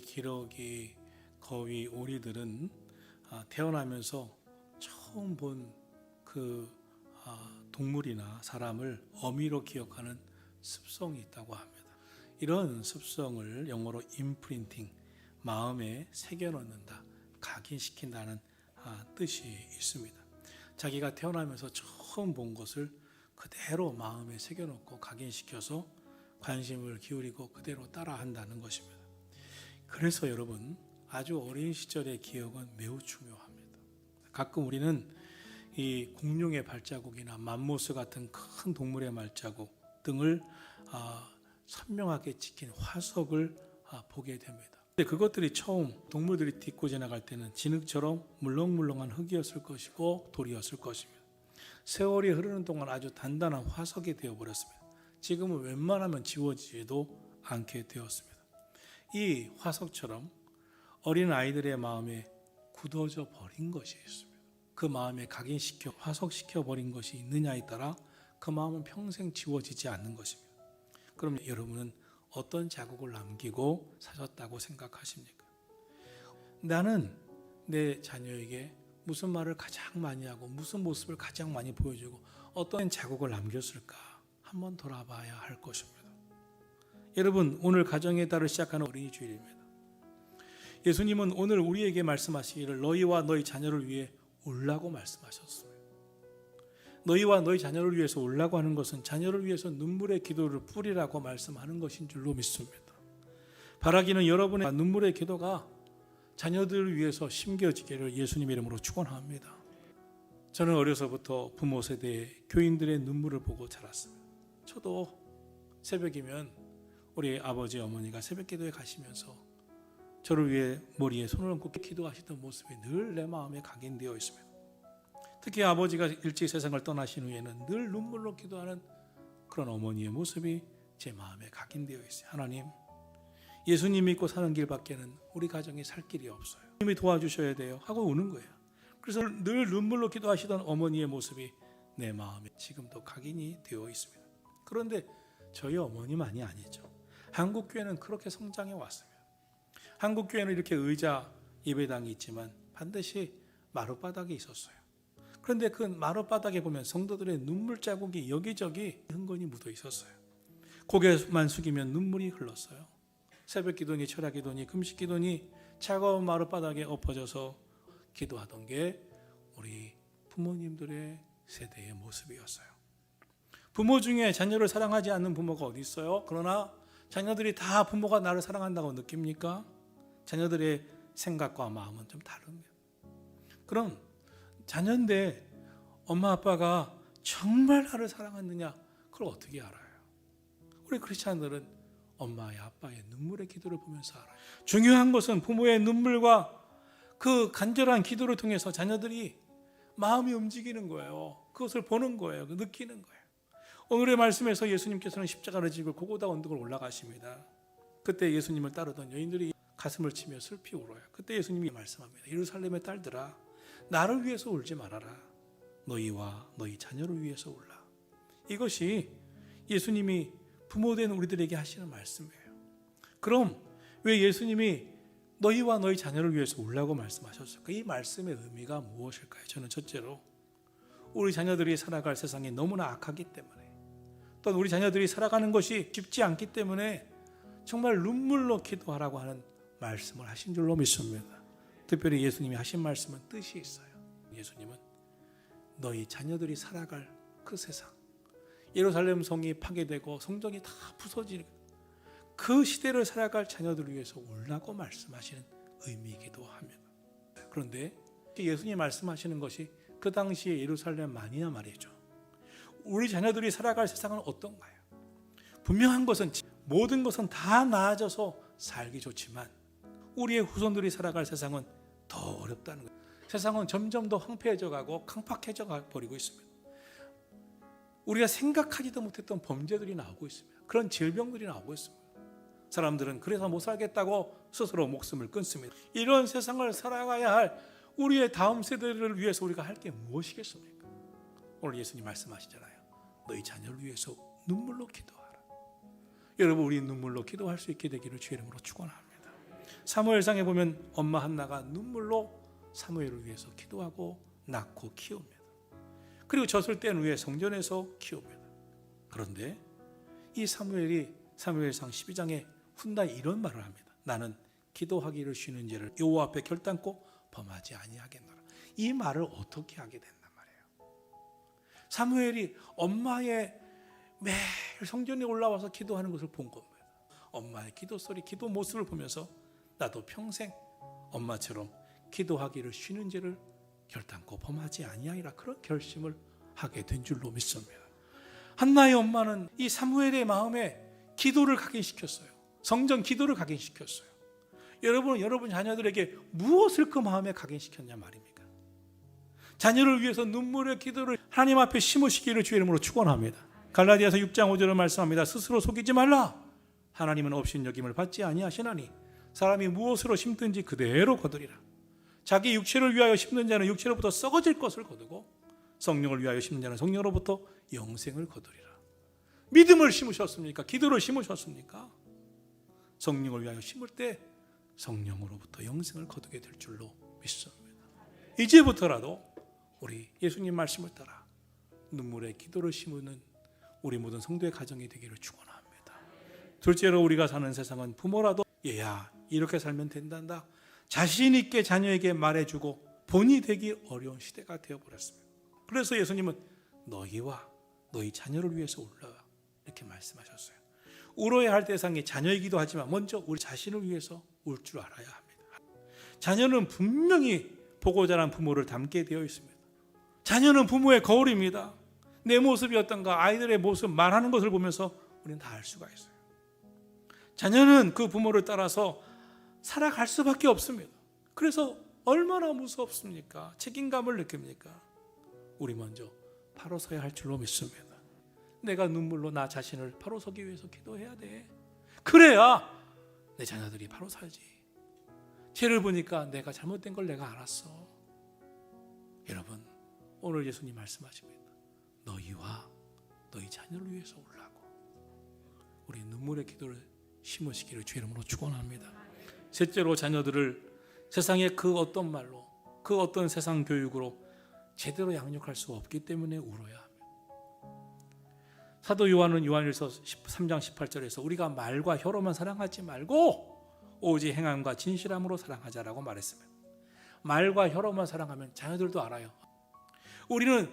기러기, 거위, 오리들은 태어나면서 처음 본 그 동물이나 사람을 어미로 기억하는 습성이 있다고 합니다. 이런 습성을 영어로 임프린팅, 마음에 새겨넣는다, 각인시킨다는 뜻이 있습니다. 자기가 태어나면서 처음 본 것을 그대로 마음에 새겨넣고 각인시켜서 관심을 기울이고 그대로 따라한다는 것입니다. 그래서 여러분, 아주 어린 시절의 기억은 매우 중요합니다. 가끔 우리는 이 공룡의 발자국이나 맘모스 같은 큰 동물의 발자국 등을 선명하게 찍힌 화석을 보게 됩니다. 근데 그것들이 처음 동물들이 딛고 지나갈 때는 진흙처럼 물렁물렁한 흙이었을 것이고 돌이었을 것입니다. 세월이 흐르는 동안 아주 단단한 화석이 되어버렸습니다. 지금은 웬만하면 지워지지도 않게 되었습니다. 이 화석처럼 어린 아이들의 마음에 굳어져 버린 것이 있습니다. 그 마음에 각인시켜 화석시켜 버린 것이 있느냐에 따라 그 마음은 평생 지워지지 않는 것입니다. 그럼 여러분은 어떤 자국을 남기고 사셨다고 생각하십니까? 나는 내 자녀에게 무슨 말을 가장 많이 하고 무슨 모습을 가장 많이 보여주고 어떤 자국을 남겼을까 한번 돌아봐야 할 것입니다. 여러분, 오늘 가정의 달을 시작하는 어린이 주일입니다. 예수님은 오늘 우리에게 말씀하시기를 너희와 너희 자녀를 위해 울라고 말씀하셨습니다. 너희와 너희 자녀를 위해서 울라고 하는 것은 자녀를 위해서 눈물의 기도를 뿌리라고 말씀하는 것인 줄로 믿습니다. 바라기는 여러분의 눈물의 기도가 자녀들을 위해서 심겨지기를 예수님 이름으로 축원합니다. 저는 어려서부터 부모 세대의 교인들의 눈물을 보고 자랐습니다. 저도 새벽이면 우리 아버지 어머니가 새벽 기도에 가시면서 저를 위해 머리에 손을 얹고 기도하시던 모습이 늘 내 마음에 각인되어 있습니다. 특히 아버지가 일찍 세상을 떠나신 후에는 늘 눈물로 기도하는 그런 어머니의 모습이 제 마음에 각인되어 있어요. 하나님, 예수님 믿고 사는 길밖에는 우리 가정이 살 길이 없어요. 주님이 도와주셔야 돼요 하고 우는 거예요. 그래서 늘 눈물로 기도하시던 어머니의 모습이 내 마음에 지금도 각인이 되어 있습니다. 그런데 저희 어머니만이 아니죠. 한국교회는 그렇게 성장해 왔습니다. 한국교회는 이렇게 의자, 예배당이 있지만 반드시 마룻바닥이 있었어요. 그런데 그 마룻바닥에 보면 성도들의 눈물 자국이 여기저기 흥건히 묻어 있었어요. 고개만 숙이면 눈물이 흘렀어요. 새벽 기도니 철야 기도니 금식 기도니 차가운 마룻바닥에 엎어져서 기도하던 게 우리 부모님들의 세대의 모습이었어요. 부모 중에 자녀를 사랑하지 않는 부모가 어디 있어요? 그러나 자녀들이 다 부모가 나를 사랑한다고 느낍니까? 자녀들의 생각과 마음은 좀 다릅니다. 그럼 자녀인데 엄마 아빠가 정말 나를 사랑하느냐? 그걸 어떻게 알아요? 우리 크리스찬들은 엄마의 아빠의 눈물의 기도를 보면서 알아요. 중요한 것은 부모의 눈물과 그 간절한 기도를 통해서 자녀들이 마음이 움직이는 거예요. 그것을 보는 거예요. 느끼는 거예요. 오늘의 말씀에서 예수님께서는 십자가를 지고 고고다 언덕을 올라가십니다. 그때 예수님을 따르던 여인들이 가슴을 치며 슬피 울어요. 그때 예수님이 말씀합니다. 예루살렘의 딸들아, 나를 위해서 울지 말아라. 너희와 너희 자녀를 위해서 울라. 이것이 예수님이 부모된 우리들에게 하시는 말씀이에요. 그럼 왜 예수님이 너희와 너희 자녀를 위해서 울라고 말씀하셨을까? 이 말씀의 의미가 무엇일까요? 저는 첫째로 우리 자녀들이 살아갈 세상이 너무나 악하기 때문에, 또 우리 자녀들이 살아가는 것이 쉽지 않기 때문에 정말 눈물로 기도하라고 하는 말씀을 하신 줄로 믿습니다. 특별히 예수님이 하신 말씀은 뜻이 있어요. 예수님은 너희 자녀들이 살아갈 그 세상, 예루살렘 성이 파괴되고 성전이 다 부서지는 그 시대를 살아갈 자녀들을 위해서 울라고 말씀하시는 의미이기도 합니다. 그런데 예수님이 말씀하시는 것이 그 당시의 예루살렘만이냐 말이죠. 우리 자녀들이 살아갈 세상은 어떤가요? 분명한 것은 모든 것은 다 나아져서 살기 좋지만 우리의 후손들이 살아갈 세상은 더 어렵다는 거예요. 세상은 점점 더 황폐해져 가고 강팍해져 버리고 있습니다. 우리가 생각하지도 못했던 범죄들이 나오고 있습니다. 그런 질병들이 나오고 있습니다. 사람들은 그래서 못 살겠다고 스스로 목숨을 끊습니다. 이런 세상을 살아가야 할 우리의 다음 세대를 위해서 우리가 할 게 무엇이겠습니까? 오늘 예수님 말씀하시잖아요. 너희 자녀를 위해서 눈물로 기도하라. 여러분, 우리 눈물로 기도할 수 있게 되기를 주의 이름으로 축원합니다. 사무엘상에 보면 엄마 한나가 눈물로 사무엘을 위해서 기도하고 낳고 키웁니다. 그리고 젖을 뗀 후에 성전에서 키웁니다. 그런데 이 사무엘이 사무엘상 12장에 훗날 이런 말을 합니다. 나는 기도하기를 쉬는 죄를 여호와 앞에 결단코 범하지 아니하겠노라. 이 말을 어떻게 하게 됐단 말이에요. 사무엘이 엄마의 매일 성전에 올라와서 기도하는 것을 본 겁니다. 엄마의 기도 소리, 기도 모습을 보면서 나도 평생 엄마처럼 기도하기를 쉬는 죄를 결단코 범하지 아니하리라, 그런 결심을 하게 된 줄로 믿습니다. 한나의 엄마는 이 사무엘의 마음에 기도를 각인시켰어요. 성전 기도를 각인시켰어요. 여러분은 여러분 자녀들에게 무엇을 그 마음에 각인시켰냐 말입니까? 자녀를 위해서 눈물의 기도를 하나님 앞에 심으시기를 주의 이름으로 축원합니다. 갈라디아서 6장 5절을 말씀합니다. 스스로 속이지 말라. 하나님은 업신여김을 받지 아니하시나니 사람이 무엇으로 심든지 그대로 거두리라. 자기 육체를 위하여 심는 자는 육체로부터 썩어질 것을 거두고 성령을 위하여 심는 자는 성령으로부터 영생을 거두리라. 믿음을 심으셨습니까? 기도를 심으셨습니까? 성령을 위하여 심을 때 성령으로부터 영생을 거두게 될 줄로 믿습니다. 이제부터라도 우리 예수님 말씀을 따라 눈물의 기도를 심는 우리 모든 성도의 가정이 되기를 축원합니다. 둘째로, 우리가 사는 세상은 부모라도 얘야 이렇게 살면 된단다 자신 있게 자녀에게 말해주고 본이 되기 어려운 시대가 되어버렸습니다. 그래서 예수님은 너희와 너희 자녀를 위해서 울라 이렇게 말씀하셨어요. 울어야 할 대상이 자녀이기도 하지만 먼저 우리 자신을 위해서 울 줄 알아야 합니다. 자녀는 분명히 보고 자란 부모를 닮게 되어 있습니다. 자녀는 부모의 거울입니다. 내 모습이 어떤가, 아이들의 모습, 말하는 것을 보면서 우리는 다 알 수가 있어요. 자녀는 그 부모를 따라서 살아갈 수밖에 없습니다. 그래서 얼마나 무섭습니까? 책임감을 느낍니까? 우리 먼저 바로 서야 할 줄로 믿습니다. 내가 눈물로 나 자신을 바로 서기 위해서 기도해야 돼. 그래야 내 자녀들이 바로 살지. 죄를 보니까 내가 잘못된 걸 내가 알았어. 여러분, 오늘 예수님 말씀하십니다. 너희와 너희 자녀를 위해서 울라고. 우리 눈물의 기도를 심으시기를 주의 이름으로 축원합니다. 셋째로, 자녀들을 세상의 그 어떤 말로, 그 어떤 세상 교육으로 제대로 양육할 수 없기 때문에 울어야 합니다. 사도 요한은 요한일서 13장 18절에서 우리가 말과 혀로만 사랑하지 말고 오직 행함과 진실함으로 사랑하자라고 말했습니다. 말과 혀로만 사랑하면 자녀들도 알아요. 우리는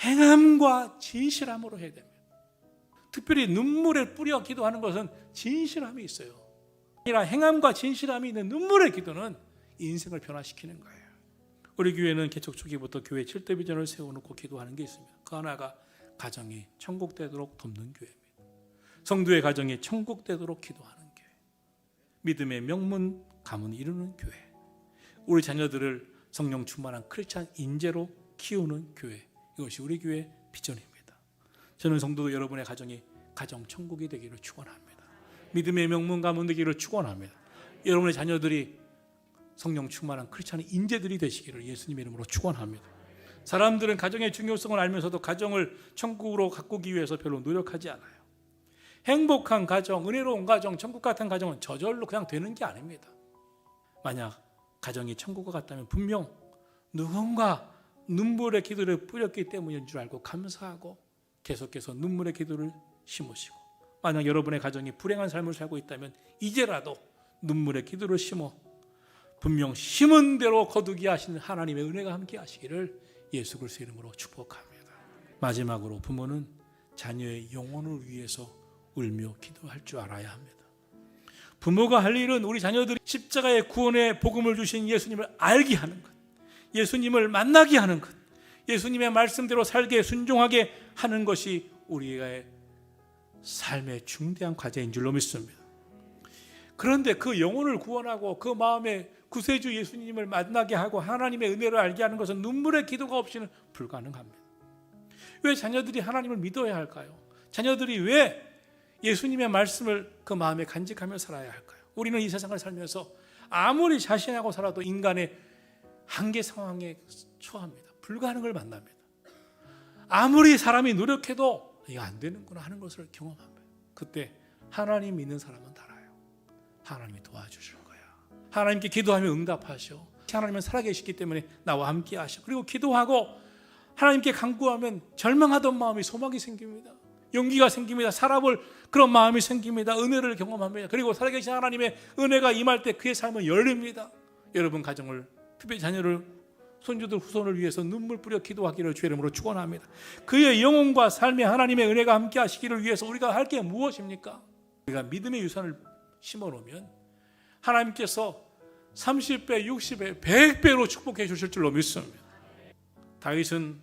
행함과 진실함으로 해야 됩니다. 특별히 눈물에 뿌려 기도하는 것은 진실함이 있어요. 아니라 행함과 진실함이 있는 눈물의 기도는 인생을 변화시키는 거예요. 우리 교회는 개척 초기부터 교회 7대 비전을 세워놓고 기도하는 게 있습니다. 그 하나가 가정이 천국 되도록 돕는 교회입니다. 성도의 가정이 천국 되도록 기도하는 교회, 믿음의 명문 가문 이루는 교회, 우리 자녀들을 성령 충만한 크리스찬 인재로 키우는 교회, 이것이 우리 교회의 비전입니다. 저는 성도 여러분의 가정이 가정 천국이 되기를 축원합니다. 믿음의 명문 가문 되기를 축원합니다. 여러분의 자녀들이 성령 충만한 크리스찬 인재들이 되시기를 예수님의 이름으로 축원합니다. 사람들은 가정의 중요성을 알면서도 가정을 천국으로 가꾸기 위해서 별로 노력하지 않아요. 행복한 가정, 은혜로운 가정, 천국 같은 가정은 저절로 그냥 되는 게 아닙니다. 만약 가정이 천국과 같다면 분명 누군가 눈물의 기도를 뿌렸기 때문인 줄 알고 감사하고 계속해서 눈물의 기도를 심으시고, 만약 여러분의 가정이 불행한 삶을 살고 있다면 이제라도 눈물의 기도를 심어 분명 심은 대로 거두게 하시는 하나님의 은혜가 함께 하시기를 예수 그리스도의 이름으로 축복합니다. 마지막으로, 부모는 자녀의 영혼을 위해서 울며 기도할 줄 알아야 합니다. 부모가 할 일은 우리 자녀들이 십자가의 구원의 복음을 주신 예수님을 알게 하는 것, 예수님을 만나게 하는 것, 예수님의 말씀대로 살게 순종하게 하는 것이 우리의 삶의 중대한 과제인 줄로 믿습니다. 그런데 그 영혼을 구원하고 그 마음에 구세주 예수님을 만나게 하고 하나님의 은혜를 알게 하는 것은 눈물의 기도가 없이는 불가능합니다. 왜 자녀들이 하나님을 믿어야 할까요? 자녀들이 왜 예수님의 말씀을 그 마음에 간직하며 살아야 할까요? 우리는 이 세상을 살면서 아무리 자신하고 살아도 인간의 한계 상황에 처합니다. 불가능을 만납니다. 아무리 사람이 노력해도 이거 안 되는구나 하는 것을 경험합니다. 그때 하나님 믿는 사람은 알아요. 하나님이 도와주실 거야. 하나님께 기도하면 응답하셔. 하나님은 살아계시기 때문에 나와 함께 하셔. 그리고 기도하고 하나님께 간구하면 절망하던 마음이 소망이 생깁니다. 용기가 생깁니다. 살아볼 그런 마음이 생깁니다. 은혜를 경험합니다. 그리고 살아계신 하나님의 은혜가 임할 때 그의 삶은 열립니다. 여러분 가정을, 특별히 자녀를, 손주들, 후손을 위해서 눈물 뿌려 기도하기를 주의 이름으로 축원합니다. 그의 영혼과 삶에 하나님의 은혜가 함께 하시기를 위해서 우리가 할 게 무엇입니까? 우리가 믿음의 유산을 심어놓으면 하나님께서 30배, 60배, 100배로 축복해 주실 줄로 믿습니다. 다윗은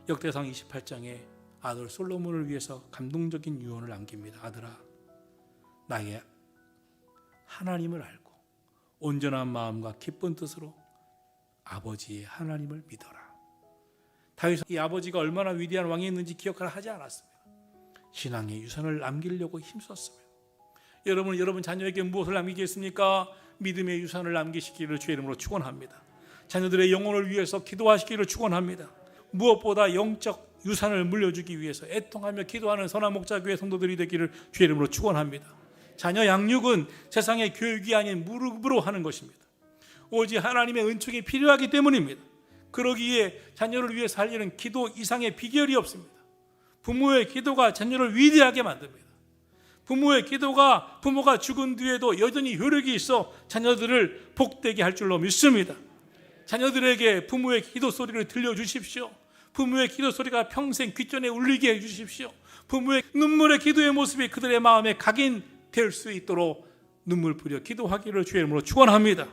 역대상 28장에 아들 솔로몬을 위해서 감동적인 유언을 남깁니다. 아들아, 나의 하나님을 알고 온전한 마음과 기쁜 뜻으로 아버지의 하나님을 믿어라. 다윗은 이 아버지가 얼마나 위대한 왕이었는지 기억하라 하지 않았습니다. 신앙의 유산을 남기려고 힘썼습니다. 여러분 자녀에게 무엇을 남기겠습니까? 믿음의 유산을 남기시기를 주의 이름으로 축원합니다. 자녀들의 영혼을 위해서 기도하시기를 축원합니다. 무엇보다 영적 유산을 물려주기 위해서 애통하며 기도하는 선한 목자교회 성도들이 되기를 주의 이름으로 축원합니다. 자녀 양육은 세상의 교육이 아닌 무릎으로 하는 것입니다. 오직 하나님의 은총이 필요하기 때문입니다. 그러기에 자녀를 위해서 살리는 기도 이상의 비결이 없습니다. 부모의 기도가 자녀를 위대하게 만듭니다. 부모의 기도가 부모가 죽은 뒤에도 여전히 효력이 있어 자녀들을 복되게 할 줄로 믿습니다. 자녀들에게 부모의 기도 소리를 들려주십시오. 부모의 기도 소리가 평생 귓전에 울리게 해주십시오. 부모의 눈물의 기도의 모습이 그들의 마음에 각인될 수 있도록 눈물 뿌려 기도하기를 주의 이름으로 축원합니다.